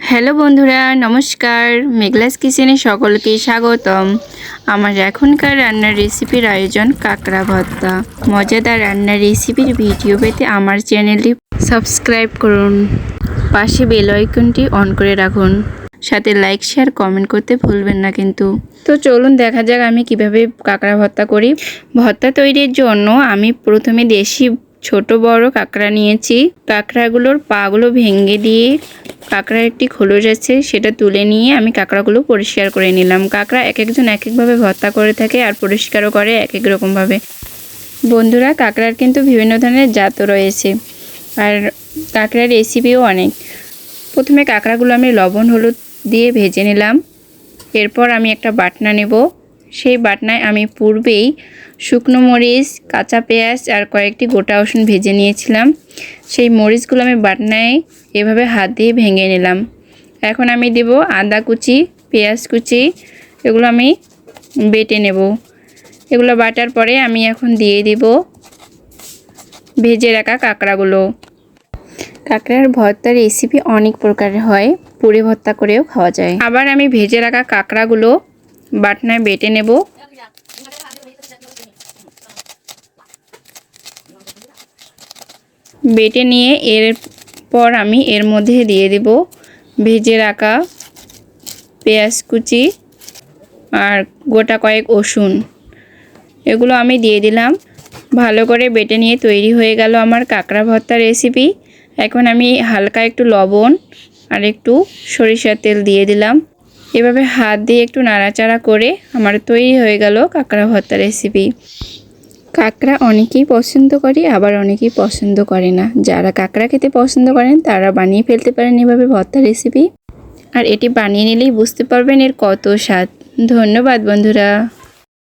Hello বন্ধুরা, নমস্কার। মেঘলাস কিচেনে সকলকে স্বাগতম। আমার এখনকার রান্নার রেসিপির আয়োজন কাঁকড়া ভর্তা। মজাদার রান্নার রেসিপির ভিডিও পেতে আমার চ্যানেলটি সাবস্ক্রাইব করুন, পাশে বেল আইকনটি অন করে রাখুন, সাথে লাইক শেয়ার কমেন্ট করতে ভুলবেন না কিন্তু। তো চলুন দেখা যাক আমি কিভাবে কাঁকড়া ভর্তা করি। ভর্তা তৈরির জন্য আমি প্রথমে দেশি ছোট বড় কাঁকড়া নিয়েছি। কাঁকড়াগুলোর পাগুলো ভেঙে দিয়ে কাঁকড়ার একটি খোলস আছে সেটা তুলে নিয়ে আমি কাঁকড়াগুলো পরিষ্কার করে নিলাম। কাঁকড়া এক একজন এক একভাবে ভর্তা করে থাকে আর পরিষ্কারও করে এক এক রকমভাবে। বন্ধুরা, কাঁকড়ার কিন্তু বিভিন্ন ধরনের জাতও রয়েছে আর কাঁকড়ার রেসিপিও অনেক। প্রথমে কাঁকড়াগুলো আমি লবণ হলুদ দিয়ে ভেজে নিলাম। এরপর আমি একটা বাটনা নেব। সেই বাটনায় আমি পূর্বেই শুকনো মরিচ, কাঁচা পেঁয়াজ আর কয়েকটি গোটা রসুন ভেজে নিয়েছিলাম। সেই মরিচগুলো আমি বাটনায় এভাবে হাত দিয়ে ভেঙে নিলাম। এখন আমি দেব আদা কুচি, পেঁয়াজ কুচি, এগুলো আমি বেটে নেব। এগুলো বাটার পরে আমি এখন দিয়ে দিব ভেজে রাখা কাঁকড়াগুলো। কাঁকড়ার ভর্তার রেসিপি অনেক প্রকারের হয়, পুরি ভর্তা করেও খাওয়া যায়। আবার আমি ভেজে রাখা কাঁকড়াগুলো বাটনায় বেটে নেব। বেটে নিয়ে এরপর আমি এর মধ্যে দিয়ে দেব ভেজে রাখা পেঁয়াজ কুচি আর গোটা কয়েক রসুন, এগুলো আমি দিয়ে দিলাম। ভালো করে বেটে নিয়ে তৈরি হয়ে গেল আমার কাঁকড়া ভর্তা রেসিপি। এখন আমি হালকা একটু লবণ আর একটু সরিষার তেল দিয়ে দিলাম। এভাবে হাত দিয়ে একটু নাড়াচাড়া করে আমার তৈরি হয়ে গেল কাঁকড়া ভর্তা রেসিপি। কাঁকড়া অনেকেই পছন্দ করে, আবার অনেকেই পছন্দ করে না। যারা কাঁকড়া খেতে পছন্দ করেন তারা বানিয়ে ফেলতে পারেন এভাবে ভর্তা রেসিপি, আর এটি বানিয়ে নিলেই বুঝতে পারবেন এর কত স্বাদ। ধন্যবাদ বন্ধুরা।